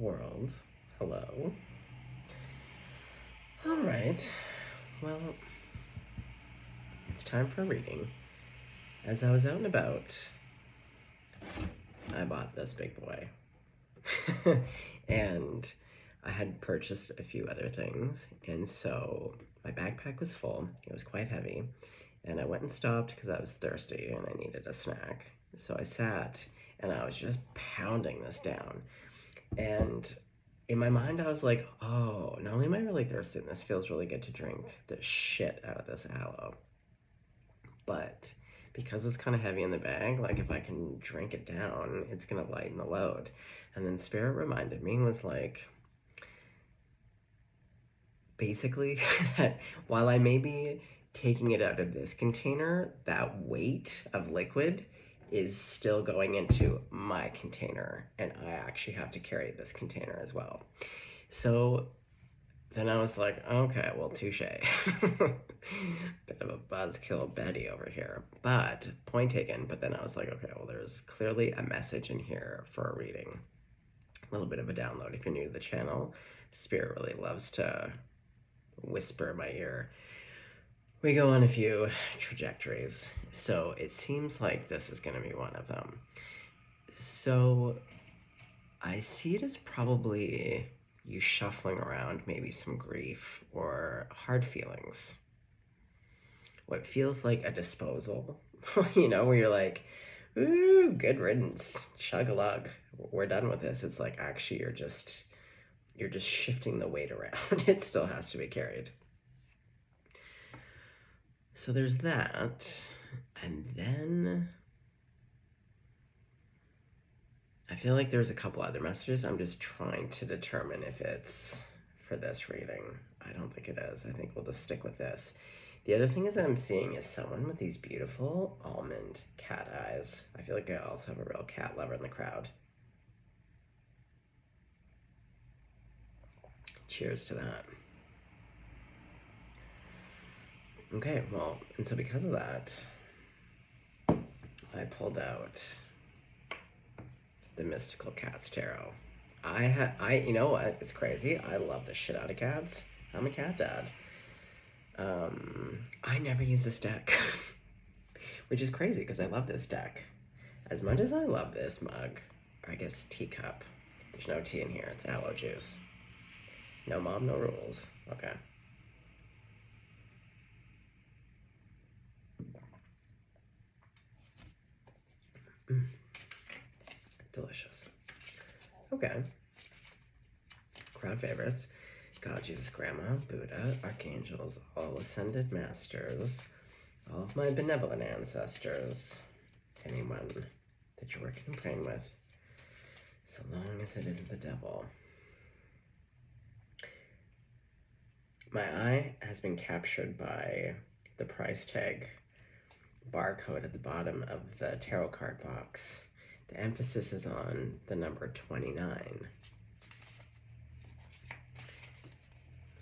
world. Hello. All right. Well, it's time for reading. As I was out and about, I bought this big boy. And I had purchased a few other things, and so my backpack was full. It was quite heavy, and I went and stopped because I was thirsty and I needed a snack. So I sat and I was just pounding this down. And in my mind, I was like, oh, not only am I really thirsty, and this feels really good to drink the shit out of this aloe, but because it's kind of heavy in the bag, like if I can drink it down, it's gonna lighten the load. And then Spirit reminded me, was like, basically, that while I may be taking it out of this container, that weight of liquid is still going into my container, and I actually have to carry this container as well. So then I was like, okay, well, touche. Bit of a buzzkill Betty over here, but point taken. But then I was like, okay, well, there's clearly a message in here for a reading. A little bit of a download if you're new to the channel. Spirit really loves to whisper in my ear. We go on a few trajectories, so it seems like this is going to be one of them. So I see it as probably you shuffling around maybe some grief or hard feelings. What feels like a disposal, where you're like, ooh, good riddance, chug a lug, we're done with this. It's like actually you're just shifting the weight around. It still has to be carried. So there's that. And then I feel like there's a couple other messages. I'm just trying to determine if it's for this reading. I don't think it is. I think we'll just stick with this. The other thing is that I'm seeing is someone with these beautiful almond cat eyes. I feel like I also have a real cat lover in the crowd. Cheers to that. Okay, well, and so because of that, I pulled out the Mystical Cats Tarot. You know what? It's crazy. I love the shit out of cats. I'm a cat dad. I never use this deck, which is crazy because I love this deck. As much as I love this mug, or I guess teacup, there's no tea in here. It's aloe juice. No mom, no rules. Okay. Delicious. Okay. Crowd favorites. God, Jesus, Grandma, Buddha, Archangels, all ascended masters, all of my benevolent ancestors, anyone that you're working and praying with, so long as it isn't the devil. My eye has been captured by the price tag barcode at the bottom of the tarot card box. The emphasis is on the number 29.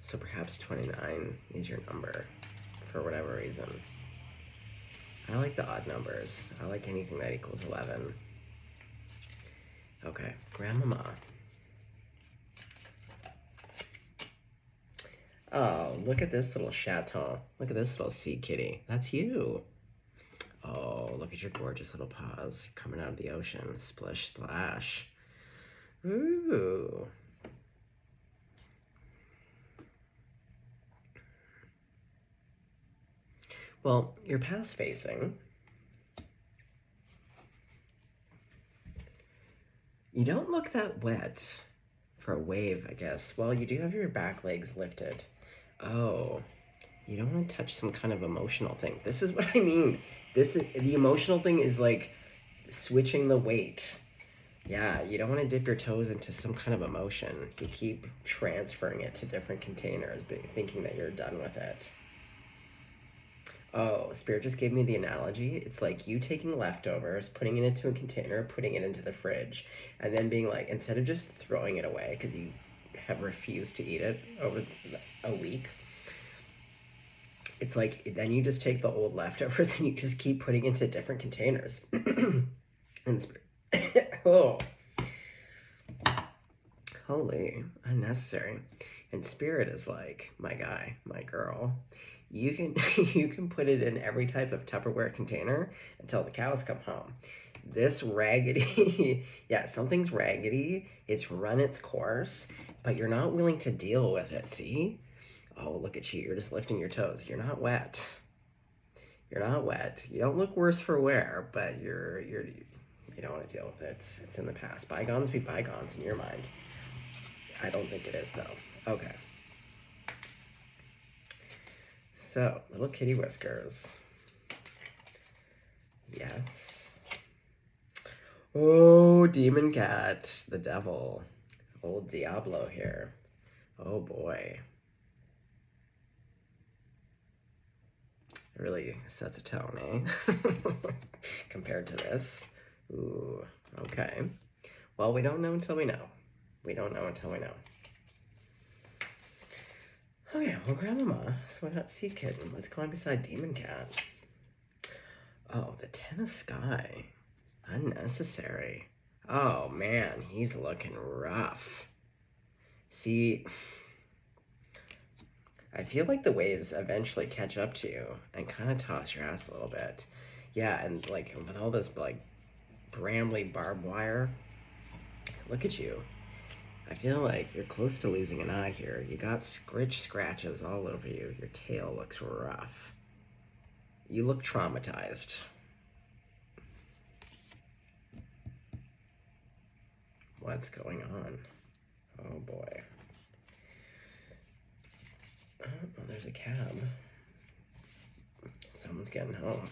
So perhaps 29 is your number for whatever reason. I like the odd numbers. I like anything that equals 11. Okay, Grandmama. Oh, look at this little chaton. Look at this little sea kitty. That's you. Oh, look at your gorgeous little paws coming out of the ocean. Splish, splash. Ooh. Well, you're past facing. You don't look that wet for a wave, I guess. Well, you do have your back legs lifted. Oh, you don't want to touch some kind of emotional thing. This is what I mean. The emotional thing is like switching the weight. Yeah, you don't want to dip your toes into some kind of emotion. You keep transferring it to different containers, but thinking that you're done with it. Oh, Spirit just gave me the analogy. It's like you taking leftovers, putting it into a container, putting it into the fridge, and then being like, instead of just throwing it away because you have refused to eat it over a week, it's like then you just take the old leftovers and you just keep putting into different containers. And Spirit, oh, Holy, unnecessary. And spirit is like, my guy, my girl. You can you can put it in every type of Tupperware container until the cows come home. This raggedy, yeah, something's raggedy. It's run its course, but you're not willing to deal with it. See? Oh, look at you. You're just lifting your toes. You're not wet. You're not wet. You don't look worse for wear, but you don't want to deal with it. It's in the past. Bygones be bygones in your mind. I don't think it is though. Okay. So, little kitty whiskers. Yes. Oh, demon cat, the devil. Old Diablo here. Oh boy. It really sets a tone, eh? Compared to this. Ooh, okay. Well, we don't know until we know. We don't know until we know. Okay, well, Grandmama, so I got Sea Kitten. Let's go on beside Demon Cat. Oh, the Ten of Sky. Unnecessary. Oh, man, he's looking rough. See, I feel like the waves eventually catch up to you and kind of toss your ass a little bit. Yeah, and like with all this like brambly barbed wire, look at you. I feel like you're close to losing an eye here. You got scratches all over you. Your tail looks rough. You look traumatized. What's going on? Oh boy. Oh, there's a cab. Someone's getting home.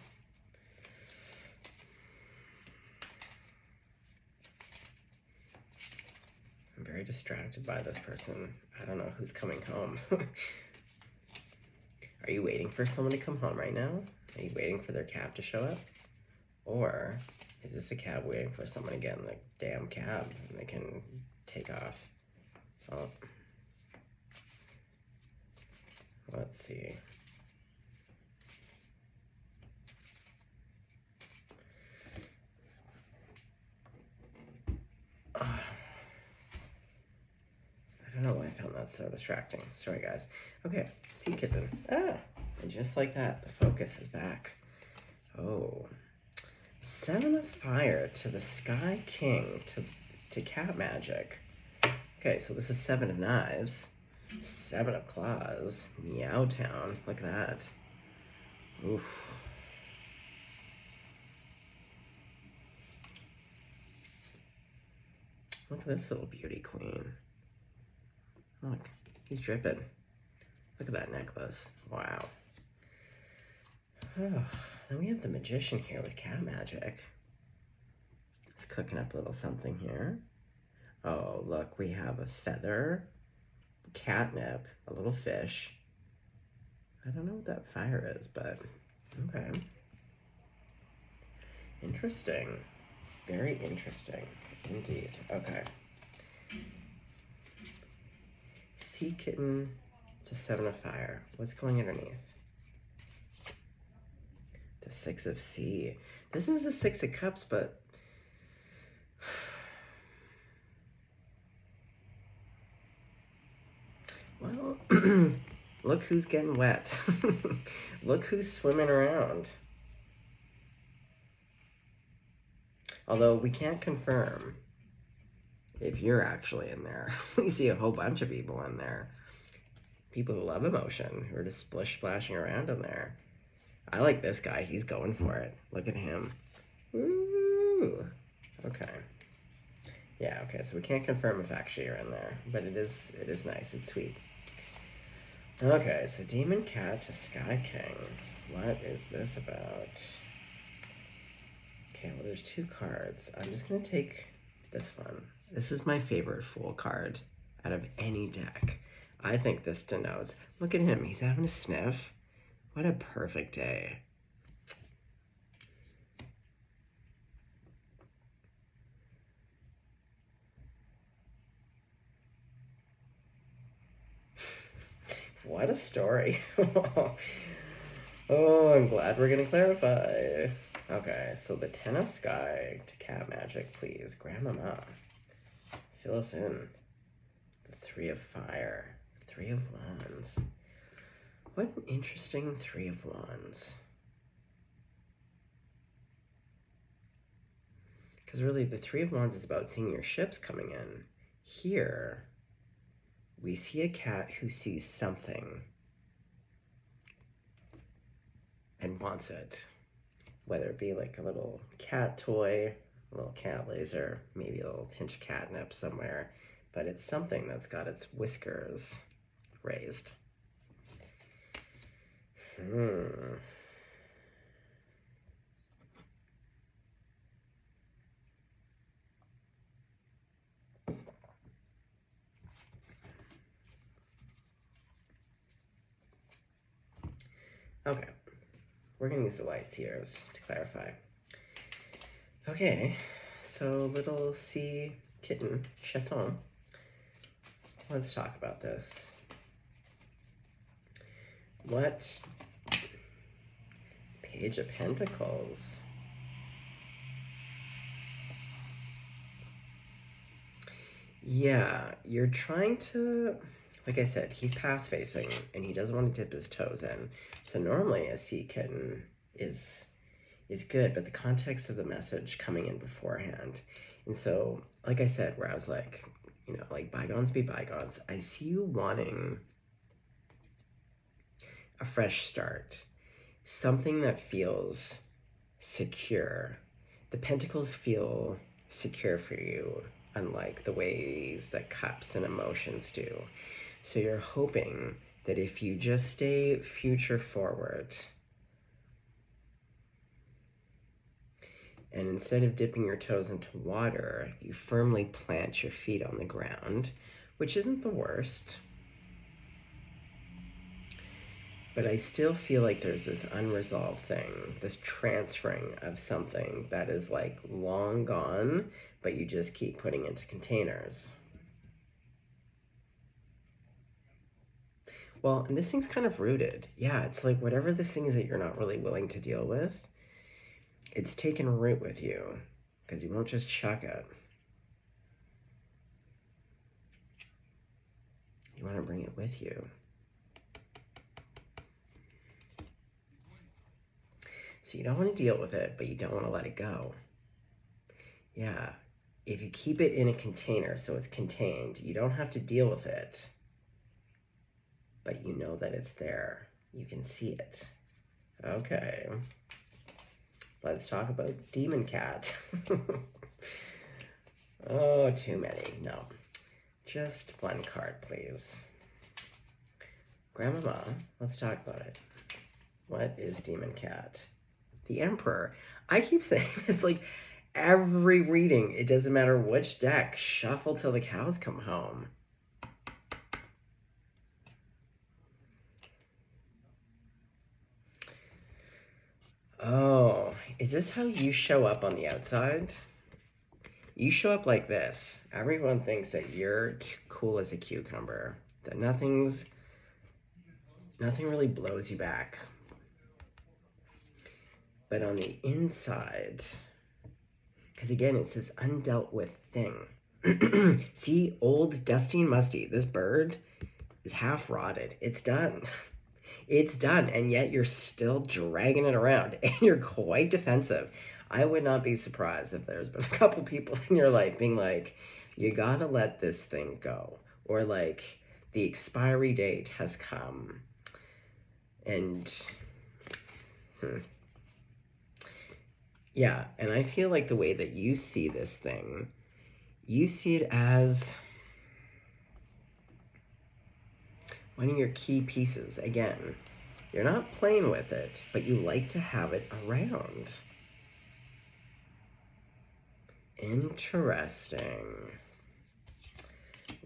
I'm very distracted by this person. I don't know who's coming home. Are you waiting for someone to come home right now? Are you waiting for their cab to show up? Or is this a cab waiting for someone to get in the damn cab and they can take off? Oh. Let's see. I don't know why I found that so distracting. Sorry, guys. Okay, Sea Kitten. Ah, and just like that, the focus is back. Oh. 7 of Fire to the Sky King to Cat Magic. Okay, so this is 7 of Knives. 7 of Claws. Meow Town. Look at that. Oof. Look at this little beauty queen. Look, he's dripping. Look at that necklace. Wow. Oh, then we have the Magician here with Cat Magic. He's cooking up a little something here. Oh, look, we have a feather, catnip, a little fish. I don't know what that fire is, but okay. Interesting. Very interesting indeed. Okay. Sea Kitten to 7 of Fire. What's going underneath? The 6 of Sea. This is the 6 of Cups, but well, look who's getting wet. Look who's swimming around. Although we can't confirm if you're actually in there. We see a whole bunch of people in there. People who love emotion, who are just splashing around in there. I like this guy. He's going for it. Look at him. Ooh. Okay. Yeah, okay, so we can't confirm if actually you're in there, but it is nice. It's sweet. Okay, so Demon Cat to Sky King. What is this about? Okay, well, there's 2 cards. I'm just going to take this one. This is my favorite Fool card out of any deck. I think this denotes, look at him. He's having a sniff. What a perfect day. What a story. Oh, I'm glad we're going to clarify. Okay, so the 10 of Sky to Cat Magic, please. Grandmama, fill us in. The Three of Fire. Three of Wands. What an interesting Three of Wands. Because really, the Three of Wands is about seeing your ships coming in. Here, we see a cat who sees something and wants it. Whether it be like a little cat toy, a little cat laser, maybe a little pinch of catnip somewhere, but it's something that's got its whiskers raised. Okay, we're gonna use the light seers to clarify. Okay, so little sea kitten, chaton. Let's talk about this. What? Page of Pentacles. Yeah, you're trying to, like I said, he's past facing and he doesn't want to dip his toes in. So normally a sea kitten is good, but the context of the message coming in beforehand. And so, like I said, where I was like, you know, like bygones be bygones, I see you wanting a fresh start, something that feels secure. The pentacles feel secure for you, unlike the ways that cups and emotions do. So you're hoping that if you just stay future forward, and instead of dipping your toes into water, you firmly plant your feet on the ground, which isn't the worst. But I still feel like there's this unresolved thing, this transferring of something that is like long gone, but you just keep putting into containers. Well, and this thing's kind of rooted. Yeah, it's like whatever this thing is that you're not really willing to deal with, it's taken root with you because you won't just chuck it. You want to bring it with you. So you don't want to deal with it, but you don't want to let it go. Yeah, if you keep it in a container so it's contained, you don't have to deal with it, but you know that it's there. You can see it. Okay, let's talk about Demon Cat. Oh, too many. No, just one card, please. Grandmama, let's talk about it. What is Demon Cat? The Emperor. I keep saying it's like every reading, it doesn't matter which deck, shuffle till the cows come home. Oh, is this how you show up on the outside? You show up like this. Everyone thinks that you're cool as a cucumber, that nothing really blows you back. But on the inside, because again, it's this undealt with thing. See, old, dusty and musty. This bird is half rotted. It's done. It's done, and yet you're still dragging it around, and you're quite defensive. I would not be surprised if there's been a couple people in your life being like, you gotta let this thing go. Or like, the expiry date has come, and... Yeah, and I feel like the way that you see this thing, you see it as one of your key pieces. Again, you're not playing with it, but you like to have it around. Interesting.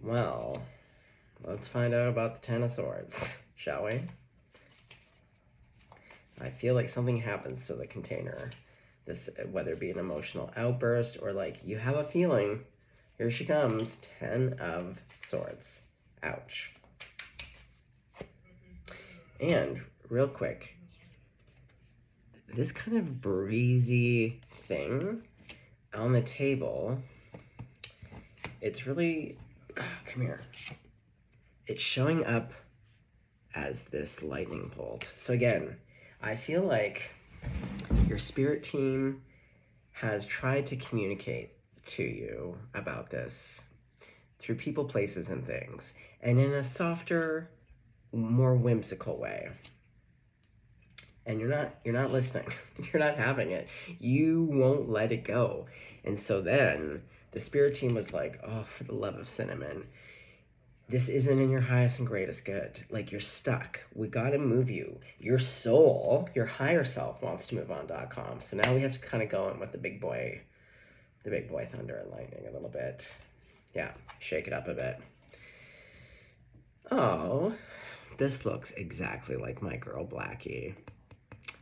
Well, let's find out about the Ten of Swords, shall we? I feel like something happens to the container. This, whether it be an emotional outburst or like you have a feeling, here she comes, 10 of Swords. Ouch. And real quick, this kind of breezy thing on the table, it's really, come here. It's showing up as this lightning bolt. So again, I feel like your spirit team has tried to communicate to you about this through people, places, and things, and in a softer, more whimsical way. And you're not listening. You're not having it. You won't let it go. And so then the spirit team was like, oh, for the love of cinnamon, this isn't in your highest and greatest good. Like, you're stuck. We got to move you. Your soul, your higher self wants to move on.com. So now we have to kind of go in with the big boy thunder and lightning a little bit. Yeah, shake it up a bit. Oh, this looks exactly like my girl Blackie,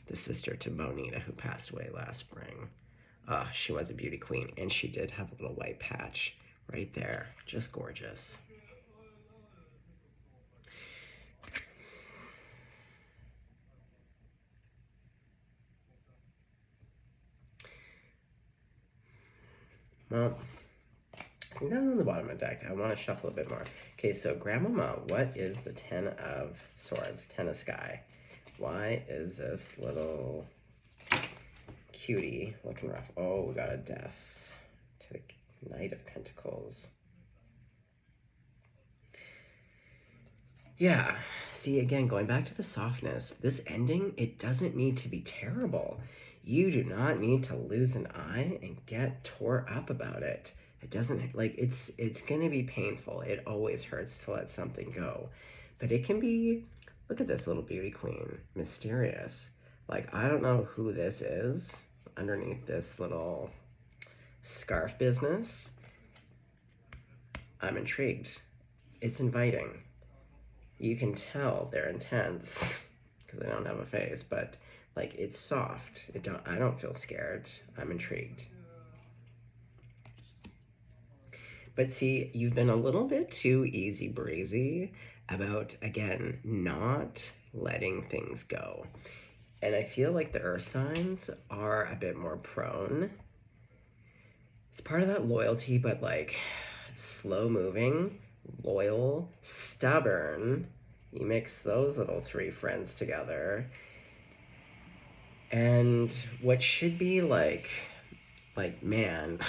the sister to Monita, who passed away last spring. She was a beauty queen, and she did have a little white patch right there. Just gorgeous. Well, I think that was on the bottom of the deck. I want to shuffle a bit more. Okay, so Grandmama, what is the Ten of Swords, Ten of Sky? Why is this little cutie looking rough? Oh, we got a death to the Knight of Pentacles. Yeah, see, again, going back to the softness, this ending, it doesn't need to be terrible. You do not need to lose an eye and get tore up about it. It doesn't, like, it's going to be painful. It always hurts to let something go. But it can be, look at this little beauty queen, mysterious. Like, I don't know who this is underneath this little scarf business. I'm intrigued. It's inviting. You can tell they're intense because they don't have a face, but like, it's soft. I don't feel scared. I'm intrigued. But see, you've been a little bit too easy breezy about, again, not letting things go. And I feel like the earth signs are a bit more prone. It's part of that loyalty, but like slow moving, loyal, stubborn. You mix those little three friends together, and what should be like man,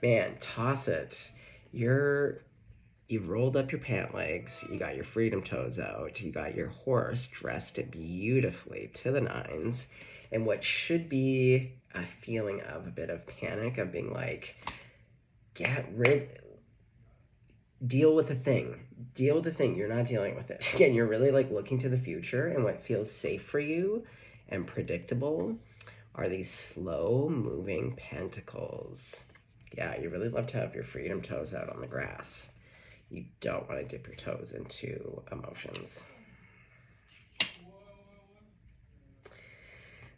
man, toss it. You've rolled up your pant legs, you got your freedom toes out, you got your horse dressed beautifully to the nines, and what should be a feeling of a bit of panic, of being like, deal with the thing. Deal with the thing. You're not dealing with it. Again, you're really like looking to the future, and what feels safe for you and predictable are these slow moving pentacles. Yeah, you really love to have your freedom toes out on the grass. You don't want to dip your toes into emotions.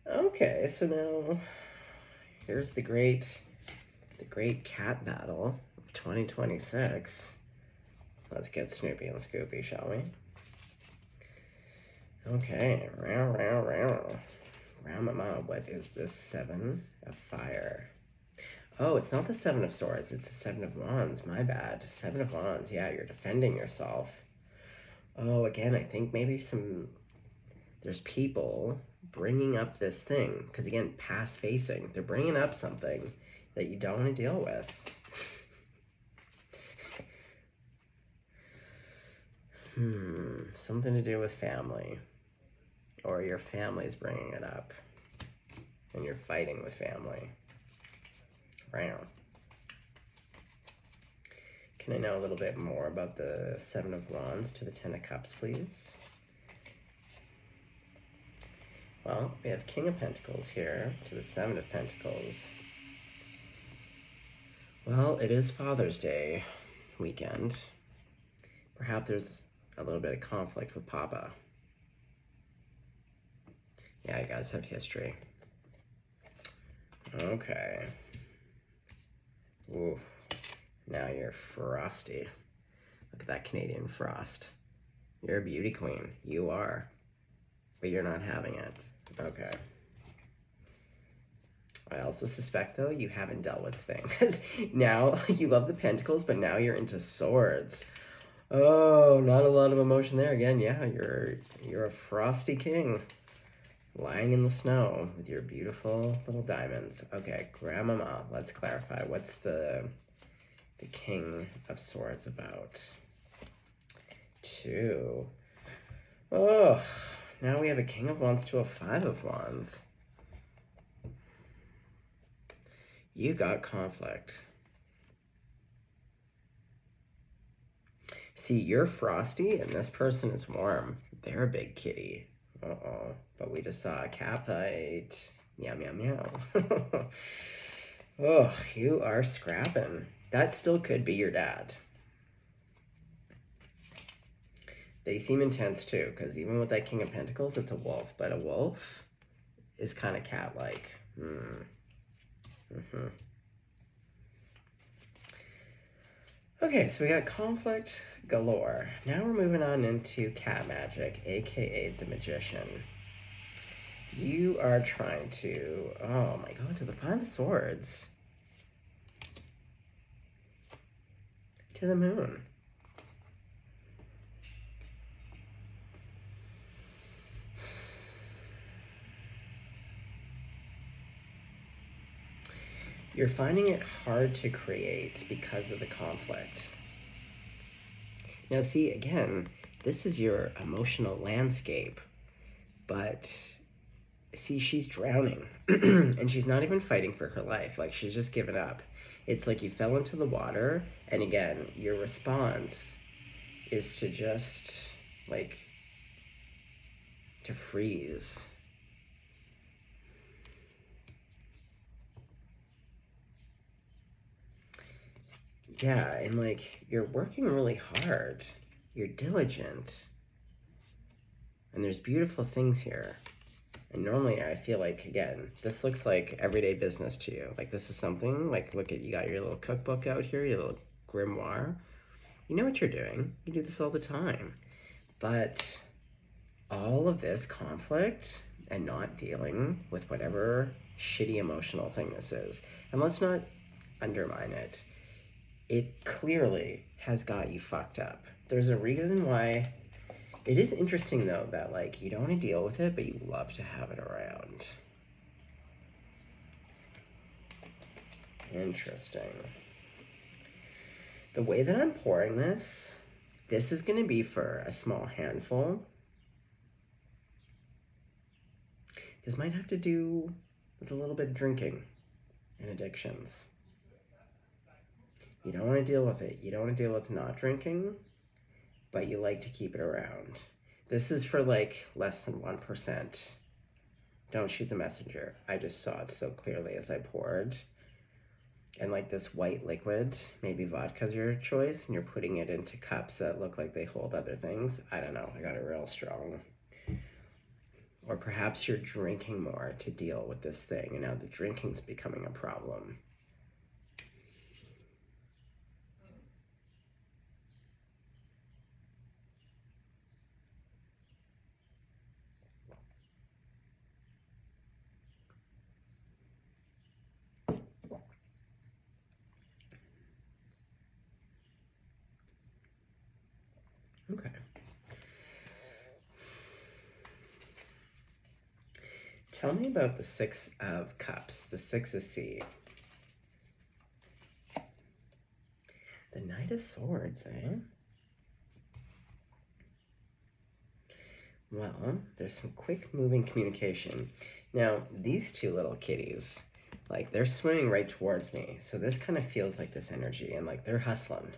Okay, so now here's the great cat battle of 2026. Let's get Snoopy and Scoopy, shall we? Okay, Mama, what is this Seven of Fire? Oh, it's not the Seven of Swords, it's the Seven of Wands, my bad. Seven of Wands, yeah, you're defending yourself. Oh, again, I think maybe there's people bringing up this thing, because again, past facing, they're bringing up something that you don't want to deal with. Something to do with family, or your family's bringing it up, and you're fighting with family. Wow. Can I know a little bit more about the Seven of Wands to the Ten of Cups, please? Well, we have King of Pentacles here to the Seven of Pentacles. Well, it is Father's Day weekend. Perhaps there's a little bit of conflict with Papa. Yeah, you guys have history. Okay. Ooh. Now you're frosty. Look at that Canadian frost. You're a beauty queen. You are. But you're not having it. Okay. I also suspect, though, you haven't dealt with the thing. Because now, like, you love the pentacles, but now you're into swords. Oh, not a lot of emotion there. Again, yeah, you're a frosty king. Lying in the snow with your beautiful little diamonds. Okay, Grandmama, let's clarify. What's the King of Swords about? 2. Oh, now we have a King of Wands to a 5 of Wands. You got conflict. See, you're frosty and this person is warm. They're a big kitty. Uh-oh. But we just saw a cat fight. Meow, meow, meow. Oh, you are scrapping. That still could be your dad. They seem intense too, because even with that King of Pentacles, it's a wolf. But a wolf is kind of cat-like. Okay, so we got conflict galore. Now we're moving on into cat magic, aka the Magician. You are trying to, oh my god, to the 5 of Swords. To the moon. You're finding it hard to create because of the conflict. Now see, again, this is your emotional landscape, but see, she's drowning and she's not even fighting for her life. Like, she's just given up. It's like you fell into the water, and again, your response is to just, like, to freeze. Yeah, and like, you're working really hard. You're diligent. And there's beautiful things here. And normally I feel like, again, this looks like everyday business to you. Like, this is something, like, look at, you got your little cookbook out here, your little grimoire. You know what you're doing. You do this all the time. But all of this conflict and not dealing with whatever shitty emotional thing this is, and let's not undermine it, it clearly has got you fucked up. There's a reason why. It is interesting, though, that, like, you don't want to deal with it, but you love to have it around. Interesting. The way that I'm pouring this is going to be for a small handful. This might have to do with a little bit of drinking and addictions. You don't want to deal with it. You don't want to deal with not drinking, but you like to keep it around. This is for, like, less than 1%. Don't shoot the messenger. I just saw it so clearly as I poured. And, like, this white liquid, maybe vodka's your choice, and you're putting it into cups that look like they hold other things. I don't know. I got it real strong. Or perhaps you're drinking more to deal with this thing, and now the drinking's becoming a problem. Okay. Tell me about the 6 of Cups, the 6 of C. The Knight of Swords, eh? Well, there's some quick moving communication. Now, these 2 little kitties, like, they're swimming right towards me. So this kind of feels like this energy, and, like, they're hustling.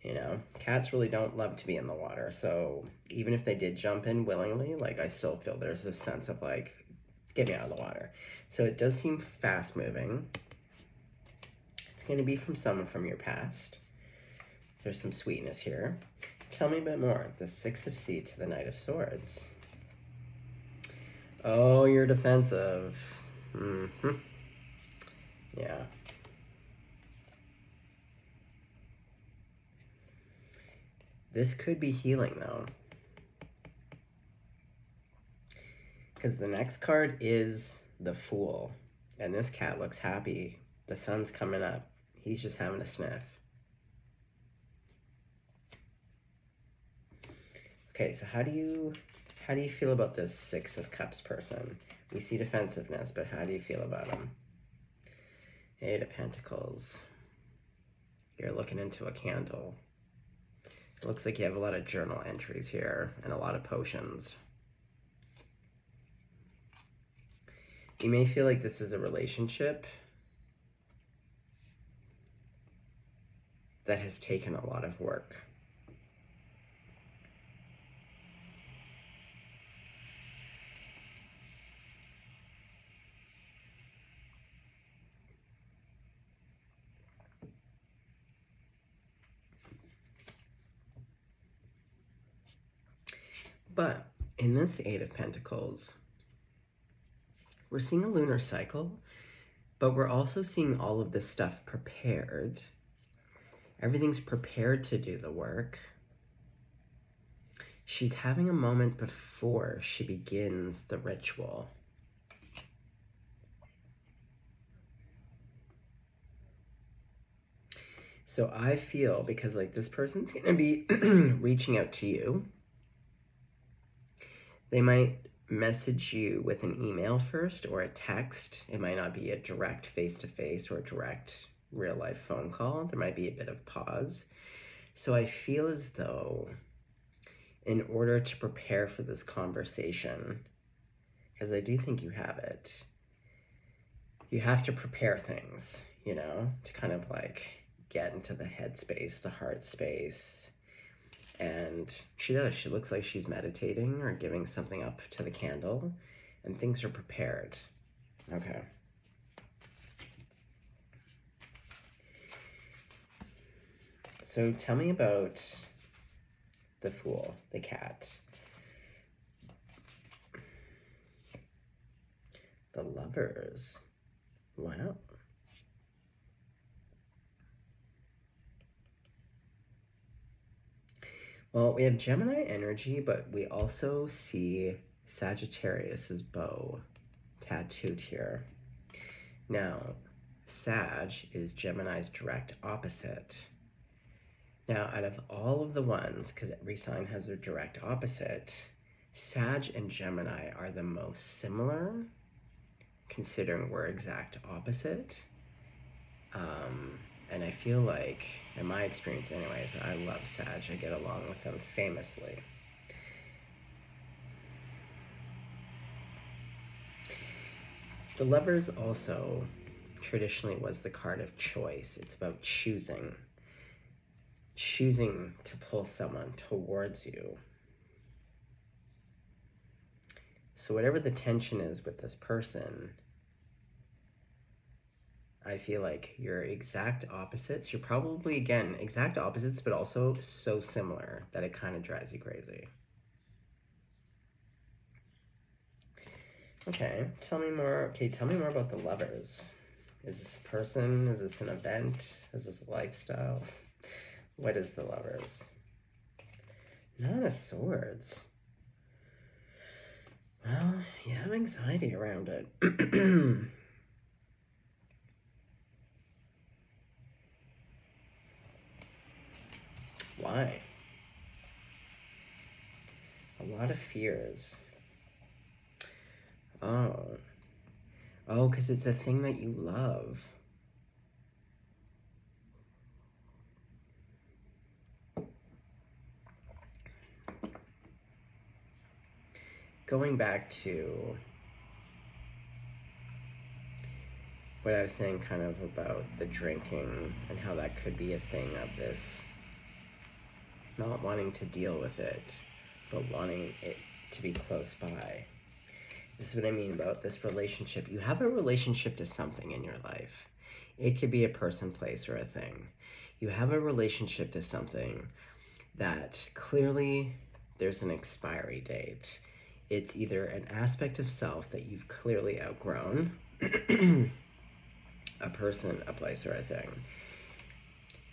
You know, cats really don't love to be in the water. So even if they did jump in willingly, like, I still feel there's this sense of, like, get me out of the water. So it does seem fast moving. It's going to be from someone from your past. There's some sweetness here. Tell me a bit more. The 6 of C to the Knight of Swords. Oh, you're defensive. Yeah. This could be healing, though. Because the next card is the Fool. And this cat looks happy. The sun's coming up. He's just having a sniff. Okay, so how do you feel about this Six of Cups person? We see defensiveness, but how do you feel about him? Eight of Pentacles. You're looking into a candle. It looks like you have a lot of journal entries here and a lot of potions. You may feel like this is a relationship that has taken a lot of work. But in this Eight of Pentacles, we're seeing a lunar cycle, but we're also seeing all of this stuff prepared. Everything's prepared to do the work. She's having a moment before she begins the ritual. So I feel, because like this person's gonna be reaching out to you, they might message you with an email first or a text. It might not be a direct face-to-face or a direct real-life phone call. There might be a bit of pause. So I feel as though in order to prepare for this conversation, because I do think you have it, you have to prepare things, you know, to kind of like get into the head space, the heart space. And she does. She looks like she's meditating or giving something up to the candle, and things are prepared. Okay. So tell me about the Fool, the cat. The Lovers. Wow. Well, we have Gemini energy, but we also see Sagittarius's bow tattooed here. Now, Sag is Gemini's direct opposite. Now, out of all of the ones, because every sign has their direct opposite, Sag and Gemini are the most similar, considering we're exact opposite. And I feel like, in my experience anyways, I love Sag. I get along with them famously. The Lovers also traditionally was the card of choice. It's about choosing to pull someone towards you. So whatever the tension is with this person, I feel like you're exact opposites. You're probably, again, exact opposites, but also so similar that it kind of drives you crazy. Okay, tell me more. Okay, tell me more about the Lovers. Is this a person? Is this an event? Is this a lifestyle? What is the Lovers? Nine of Swords. Well, you have anxiety around it. Why? A lot of fears. Oh, because it's a thing that you love. Going back to what I was saying kind of about the drinking and how that could be a thing of this not wanting to deal with it, but wanting it to be close by. This is what I mean about this relationship. You have a relationship to something in your life. It could be a person, place, or a thing. You have a relationship to something that clearly there's an expiry date. It's either an aspect of self that you've clearly outgrown, a person, a place, or a thing.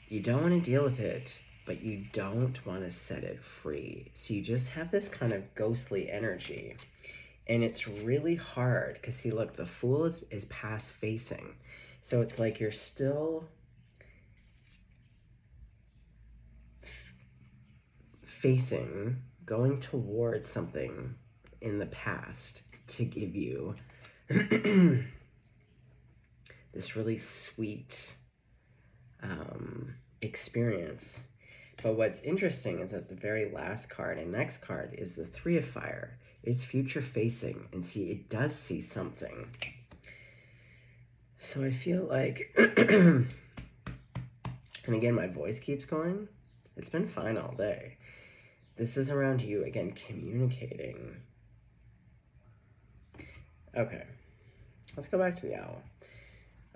You don't want to deal with it, but you don't want to set it free. So you just have this kind of ghostly energy. And it's really hard because, see, look, the Fool is past facing. So it's like you're still facing, going towards something in the past to give you this really sweet experience. But what's interesting is that the very last card and next card is the Three of Fire. It's future facing, and see, it does see something. So I feel like, and again, my voice keeps going. It's been fine all day. This is around you, again, communicating. Okay, let's go back to the owl.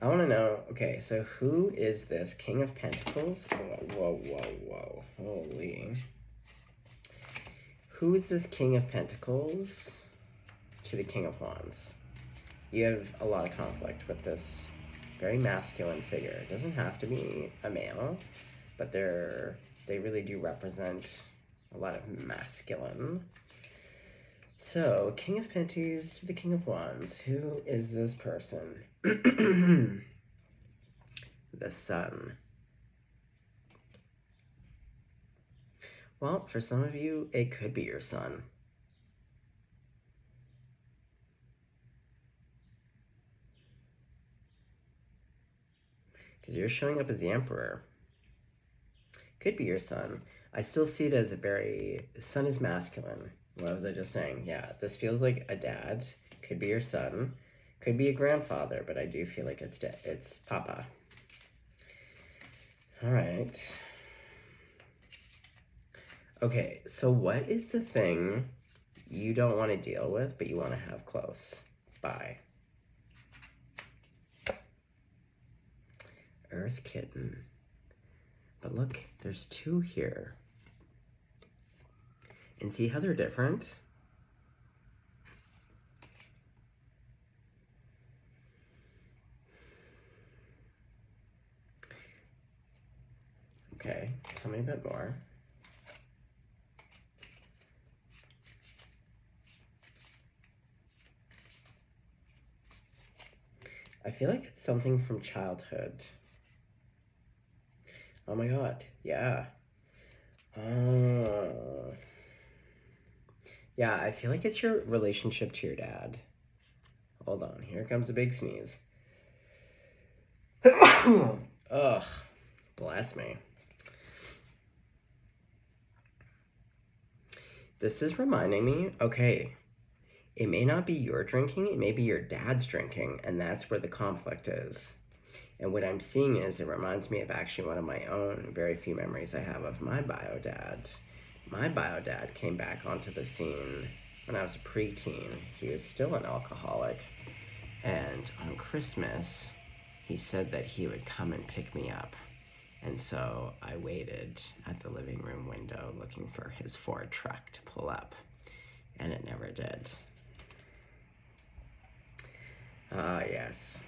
I want to know, okay, so who is this King of Pentacles? Whoa. Holy. Who is this King of Pentacles to the King of Wands? You have a lot of conflict with this very masculine figure. It doesn't have to be a male, but they really do represent a lot of masculine. So, King of Pentacles to the King of Wands. Who is this person? The Sun. Well, for some of you, it could be your son. Because you're showing up as the Emperor. Could be your son. I still see it as a very... Sun is masculine. What was I just saying? Yeah, this feels like a dad. Could be your son. Could be a grandfather, but I do feel like it's Papa. All right. Okay, so what is the thing you don't want to deal with, but you want to have close by? Earth Kitten. But look, there's two here. And see how they're different? Okay, tell me a bit more. I feel like it's something from childhood. Oh my god, yeah. Yeah, I feel like it's your relationship to your dad. Hold on, here comes a big sneeze. Ugh, bless me. This is reminding me, okay, it may not be your drinking, it may be your dad's drinking, and that's where the conflict is. And what I'm seeing is it reminds me of actually one of my own very few memories I have of my bio dad. My bio dad came back onto the scene when I was a preteen. He was still an alcoholic. And on Christmas, he said that he would come and pick me up. And so I waited at the living room window looking for his Ford truck to pull up. And it never did. Ah, yes.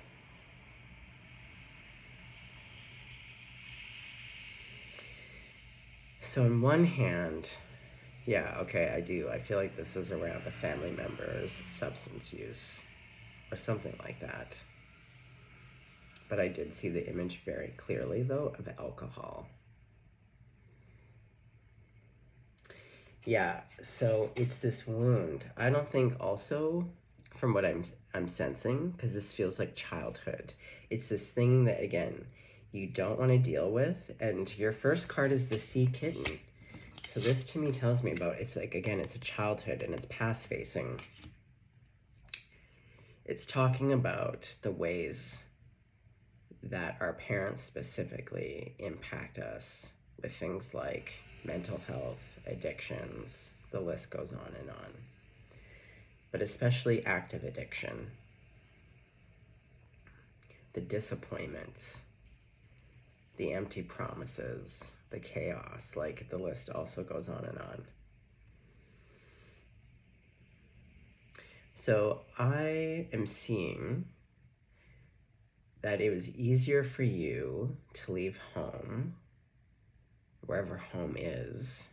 So on one hand, yeah, okay, I do. I feel like this is around a family member's substance use or something like that. But I did see the image very clearly, though, of alcohol. Yeah, so it's this wound. I don't think also, from what I'm sensing, because this feels like childhood, it's this thing that, again, you don't want to deal with, and your first card is the Sea Kitten. So this to me tells me about, it's like, again, it's a childhood and it's past facing. It's talking about the ways that our parents specifically impact us with things like mental health, addictions, the list goes on and on. But especially active addiction, the disappointments, the empty promises, the chaos, like the list also goes on and on. So I am seeing that it was easier for you to leave home, wherever home is,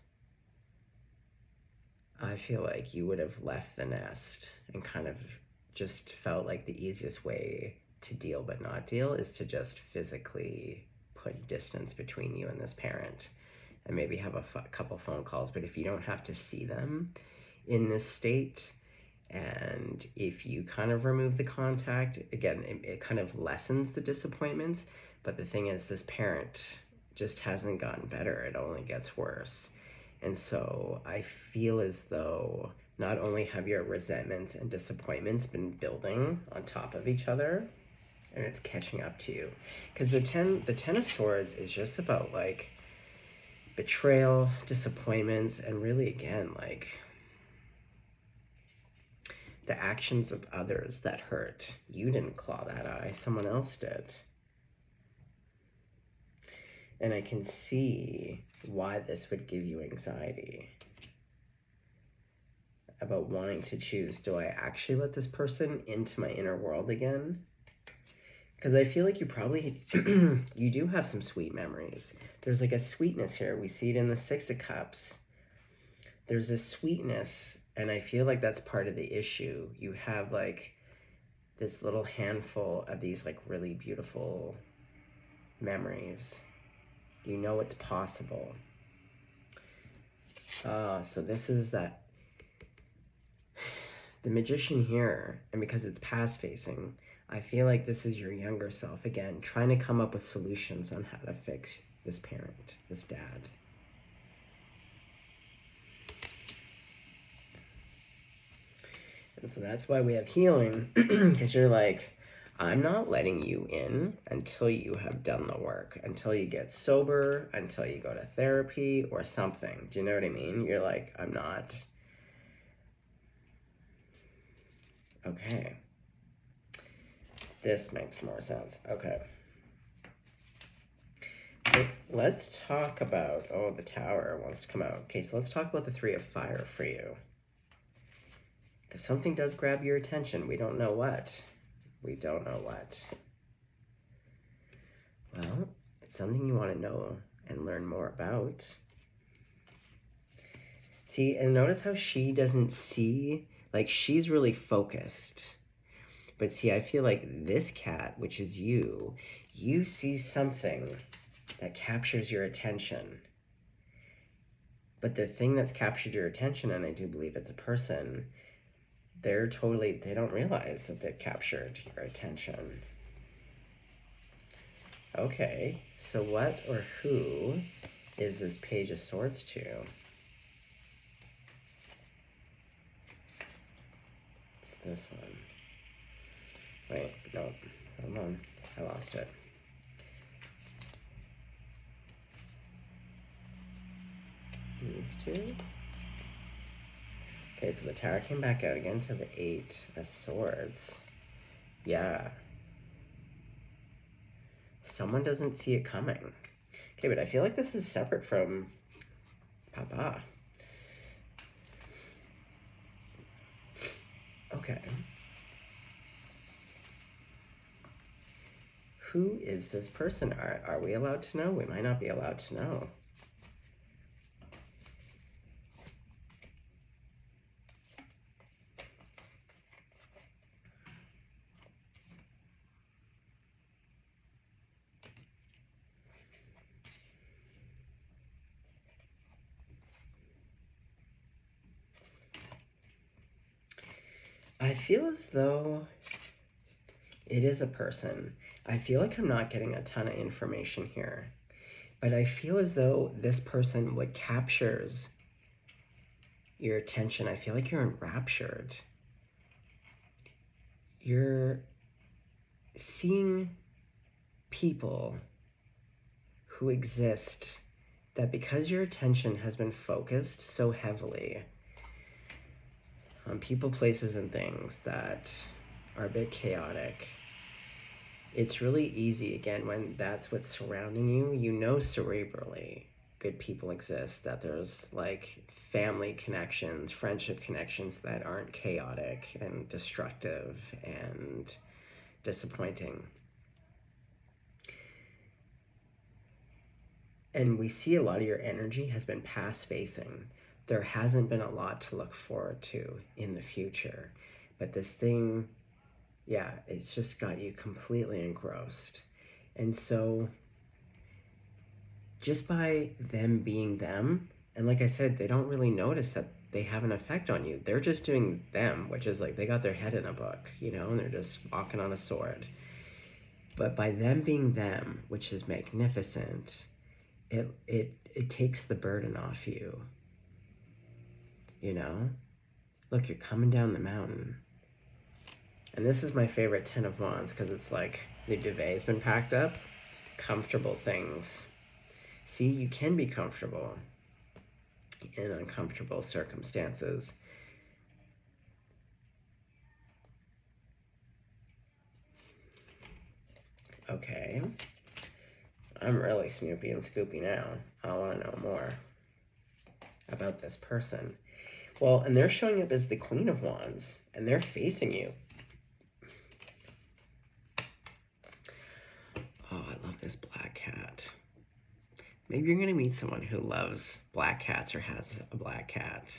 I feel like you would have left the nest and kind of just felt like the easiest way to deal but not deal is to just physically put distance between you and this parent and maybe have a couple phone calls. But if you don't have to see them in this state, and if you kind of remove the contact, again, it kind of lessens the disappointments. But the thing is, this parent just hasn't gotten better. It only gets worse. And so I feel as though not only have your resentments and disappointments been building on top of each other, and it's catching up to you. Because the ten of swords is just about like betrayal, disappointments, and really again like the actions of others that hurt. You didn't claw that eye, someone else did. And I can see why this would give you anxiety about wanting to choose, do I actually let this person into my inner world again? Because I feel like you probably, you do have some sweet memories. There's like a sweetness here. We see it in the Six of Cups. There's a sweetness, and I feel like that's part of the issue. You have like this little handful of these like really beautiful memories. You know it's possible. So this is that, the Magician here, and because it's past facing, I feel like this is your younger self again, trying to come up with solutions on how to fix this parent, this dad. And so that's why we have healing, because you're like, I'm not letting you in until you have done the work, until you get sober, until you go to therapy or something. Do you know what I mean? You're like, I'm not. Okay. This makes more sense. Okay. So let's talk about, oh, the Tower wants to come out. Okay, so let's talk about the Three of Fire for you. Because something does grab your attention. We don't know what. We don't know what. Well, it's something you want to know and learn more about. See, and notice how she doesn't see, like she's really focused. But see, I feel like this cat, which is you see something that captures your attention. But the thing that's captured your attention, and I do believe it's a person, they don't realize that they've captured your attention. Okay, so what or who is this Page of Swords to? It's this one. Wait, no, hold on, I lost it. These two? Okay, so the Tower came back out again to the Eight of Swords. Yeah. Someone doesn't see it coming. Okay, but I feel like this is separate from Papa. Okay. Who is this person? Are we allowed to know? We might not be allowed to know. I feel as though it is a person. I feel like I'm not getting a ton of information here, but I feel as though this person, what captures your attention, I feel like you're enraptured. You're seeing people who exist that because your attention has been focused so heavily on people, places, and things that are a bit chaotic, it's really easy, again, when that's what's surrounding you, you know cerebrally good people exist, that there's like family connections, friendship connections that aren't chaotic and destructive and disappointing. And we see a lot of your energy has been past facing. there hasn't been a lot to look forward to in the future. But this thing, yeah, it's just got you completely engrossed. And so just by them being them, and like I said, they don't really notice that they have an effect on you. They're just doing them, which is like they got their head in a book, you know, and they're just walking on a sword. But by them being them, which is magnificent, it takes the burden off you. You know? Look, you're coming down the mountain. And this is my favorite Ten of Wands because it's like the duvet's been packed up. Comfortable things. See, you can be comfortable in uncomfortable circumstances. Okay. I'm really Snoopy and Scoopy now. I want to know more about this person. Well, and they're showing up as the Queen of Wands, and they're facing you. Oh, I love this black cat. Maybe you're going to meet someone who loves black cats or has a black cat.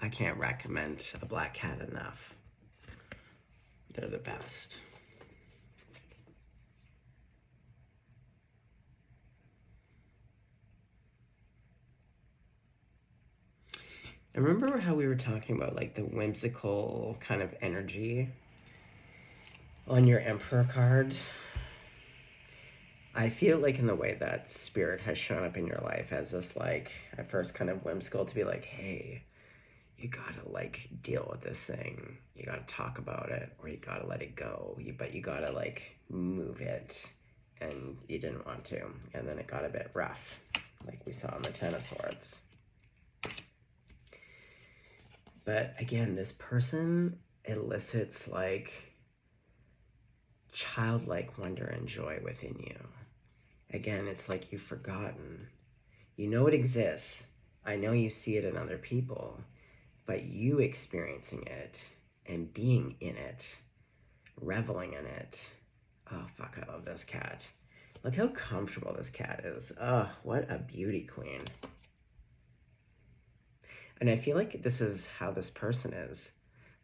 I can't recommend a black cat enough. They're the best. And remember how we were talking about like the whimsical kind of energy on your Emperor card? I feel like in the way that Spirit has shown up in your life as this like at first kind of whimsical to be like, hey, you gotta like deal with this thing. You gotta talk about it or you gotta let it go. But you gotta like move it, and you didn't want to. And then it got a bit rough, like we saw in the Ten of Swords. But again, this person elicits like childlike wonder and joy within you. Again, it's like you've forgotten. You know it exists. I know you see it in other people, but you experiencing it and being in it, reveling in it. Oh, fuck, I love this cat. Look how comfortable this cat is. Oh, what a beauty queen. And I feel like this is how this person is.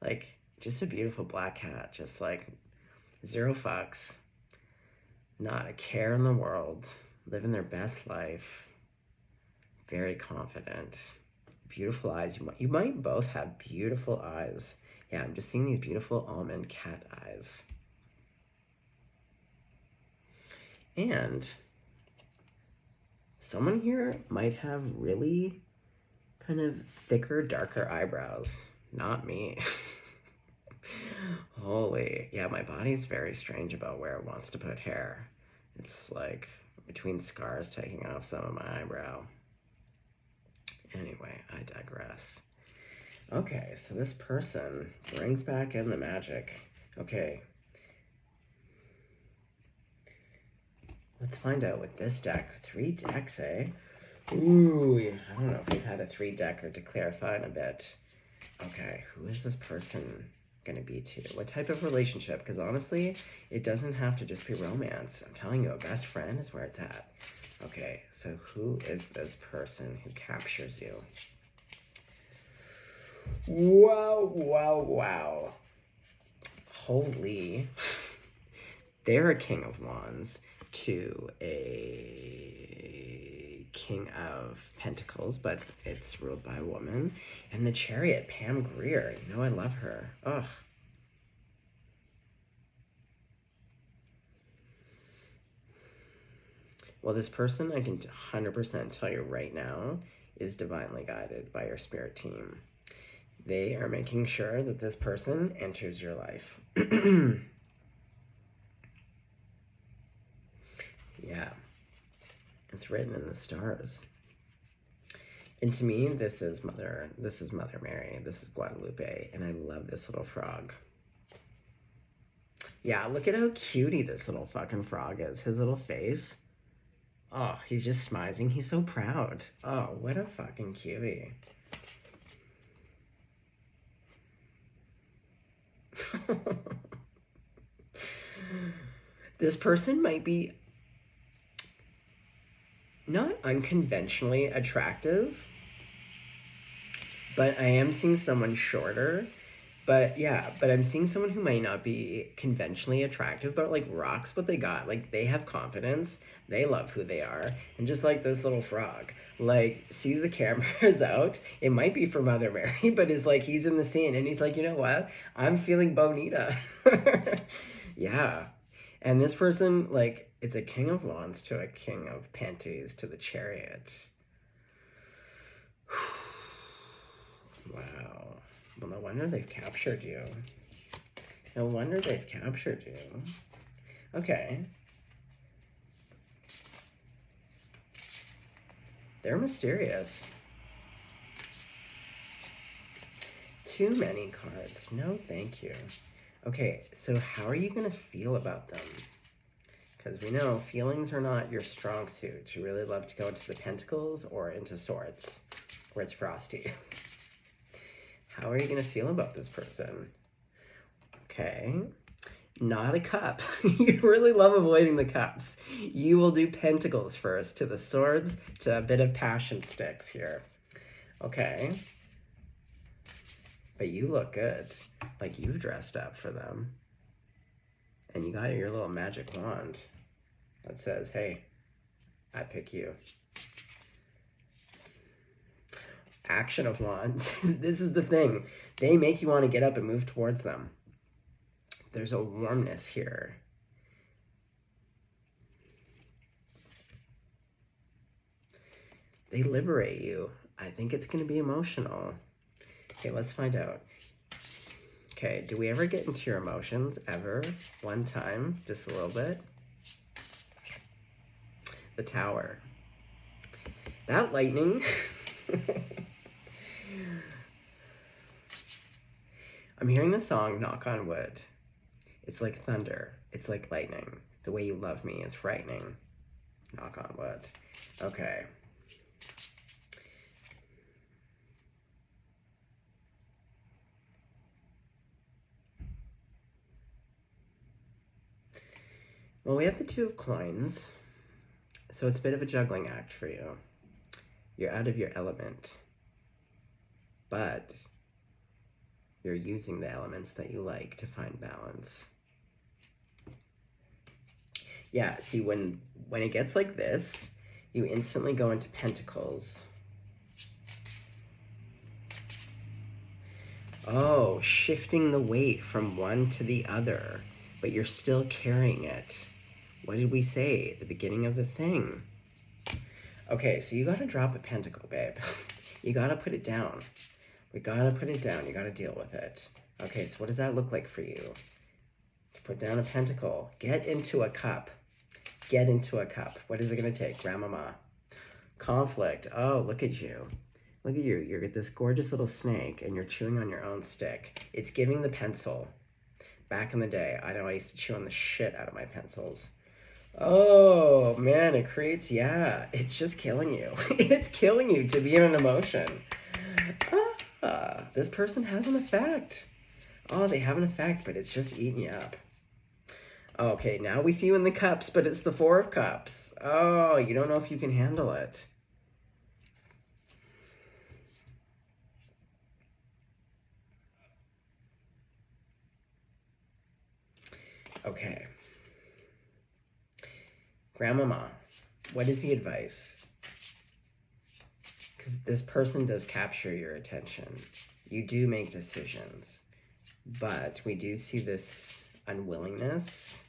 Like, just a beautiful black cat, just like zero fucks, not a care in the world, living their best life, very confident, beautiful eyes. You might both have beautiful eyes. Yeah, I'm just seeing these beautiful almond cat eyes. And someone here might have really kind of thicker, darker eyebrows. Not me. Holy, yeah, my body's very strange about where it wants to put hair. It's like between scars taking off some of my eyebrow. Anyway, I digress. Okay, so this person brings back in the magic. Okay. Let's find out with this deck. 3 decks, eh? Ooh, I don't know if we've had a 3-decker to clarify in a bit. Okay, who is this person gonna be to? What type of relationship? Because honestly, it doesn't have to just be romance. I'm telling you, a best friend is where it's at. Okay, so who is this person who captures you? Wow, wow, wow. Holy. They're a King of Wands to a King of Pentacles, but it's ruled by a woman. And the Chariot, Pam Grier. You know I love her. Ugh. Well, this person, I can 100% tell you right now, is divinely guided by your spirit team. They are making sure that this person enters your life. Yeah. It's written in the stars. And to me, this is Mother Mary. This is Guadalupe. And I love this little frog. Yeah, look at how cutie this little fucking frog is. His little face. Oh, he's just smizing. He's so proud. Oh, what a fucking cutie. This person might be not unconventionally attractive, But I am seeing someone shorter. But yeah, but I'm seeing someone who might not be conventionally attractive, but like rocks what they got. Like they have confidence, they love who they are, and just like this little frog, like sees the cameras out. It might be for Mother Mary, but is like he's in the scene and he's like, you know what? I'm feeling bonita. Yeah, and this person like it's a king of wands to a king of panties to the chariot. Wow. Well, no wonder they've captured you. No wonder they've captured you. Okay. They're mysterious. Too many cards. No, thank you. Okay, so how are you going to feel about them? Because we know feelings are not your strong suit. You really love to go into the pentacles or into swords, where it's frosty. How are you going to feel about this person? Okay. Not a cup. You really love avoiding the cups. You will do pentacles first, to the swords, to a bit of passion sticks here. Okay. But you look good. Like you've dressed up for them. And you got your little magic wand that says, hey, I pick you. Action of Wands. This is the thing. They make you want to get up and move towards them. There's a warmness here. They liberate you. I think it's going to be emotional. Okay, let's find out. Okay, do we ever get into your emotions? Ever? One time? Just a little bit? The Tower. That lightning. I'm hearing the song Knock on Wood. It's like thunder. It's like lightning. The way you love me is frightening. Knock on wood. Okay. Well, we have the Two of Coins. So it's a bit of a juggling act for you. You're out of your element. But you're using the elements that you like to find balance. Yeah, see, when it gets like this, you instantly go into Pentacles. Oh, shifting the weight from one to the other, but you're still carrying it. What did we say at the beginning of the thing? Okay, so you gotta drop a pentacle, babe. You gotta put it down. We gotta put it down. You gotta deal with it. Okay, so what does that look like for you? Put down a pentacle. Get into a cup. Get into a cup. What is it gonna take? Grandmama. Conflict. Oh, look at you. Look at you. You're this gorgeous little snake and you're chewing on your own stick. It's giving the pencil. Back in the day, I know I used to chew on the shit out of my pencils. Oh, man, it creates, yeah, it's just killing you. It's killing you to be in an emotion. This person has an effect. Oh, they have an effect, but it's just eating you up. Okay, now we see you in the cups, but it's the Four of Cups. Oh, you don't know if you can handle it. Okay. Grandmama, what is the advice? Because this person does capture your attention. You do make decisions, but we do see this unwillingness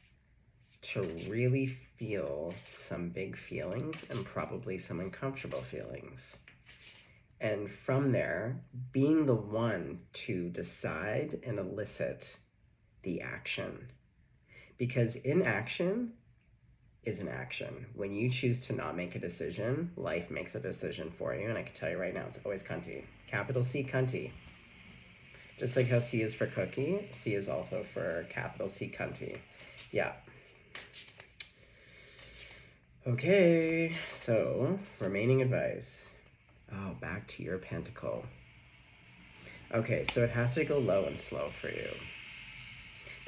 to really feel some big feelings and probably some uncomfortable feelings. And from there, being the one to decide and elicit the action. Because inaction is an action. When you choose to not make a decision, life makes a decision for you. And I can tell you right now, it's always cunty. Capital C, cunty. Just like how C is for cookie, C is also for capital C, cunty. Yeah. Okay, so remaining advice. Oh, back to your pentacle. Okay, so it has to go low and slow for you.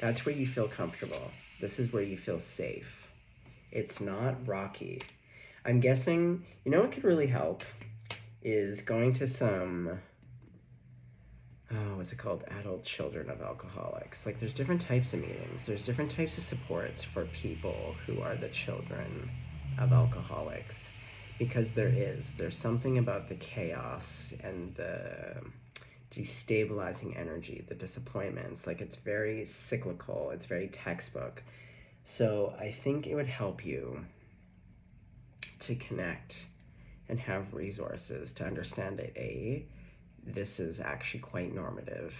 That's where you feel comfortable. This is where you feel safe. It's not rocky. I'm guessing, you know what could really help is going to some oh, what's it called? Adult children of alcoholics. Like, there's different types of meetings, there's different types of supports for people who are the children of alcoholics. Because there's something about the chaos and the destabilizing energy, the disappointments. Like, it's very cyclical, it's very textbook. So I think it would help you to connect and have resources to understand that this is actually quite normative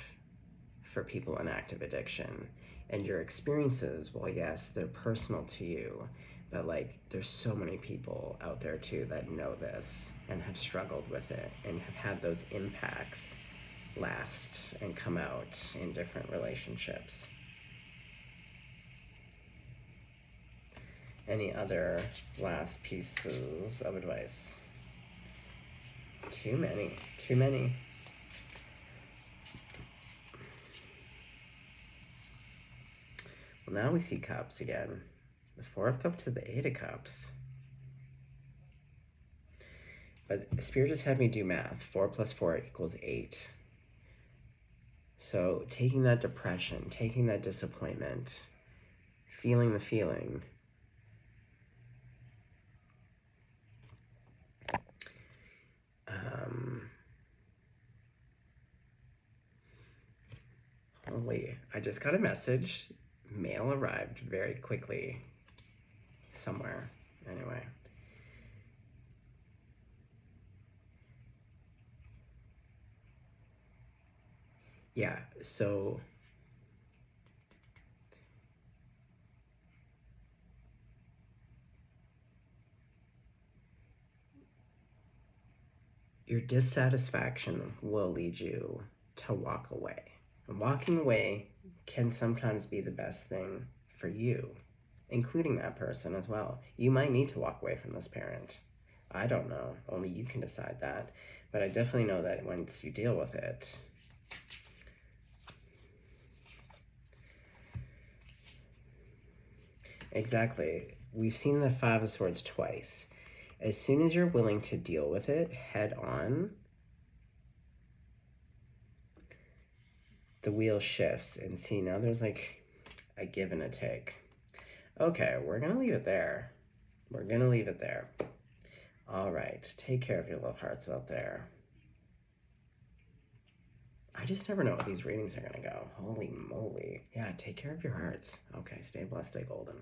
for people in active addiction. And your experiences, well, yes, they're personal to you, but like there's so many people out there too that know this and have struggled with it and have had those impacts last and come out in different relationships. Any other last pieces of advice? Too many. Well, now we see cups again. The Four of Cups to the Eight of Cups. But Spirit just had me do math. 4 plus 4 equals 8. So taking that depression, taking that disappointment, feeling the feeling, holy, I just got a message. Mail arrived very quickly somewhere. Anyway. Yeah, so your dissatisfaction will lead you to walk away. And walking away can sometimes be the best thing for you, including that person as well. You might need to walk away from this parent. I don't know. Only you can decide that. But I definitely know that once you deal with it, exactly. We've seen the Five of Swords twice. As soon as you're willing to deal with it head on, the wheel shifts, and see, now there's like a give and a take. Okay, we're gonna leave it there. We're gonna leave it there. All right, take care of your little hearts out there. I just never know what these readings are gonna go. Holy moly. Yeah, take care of your hearts. Okay, stay blessed, stay golden.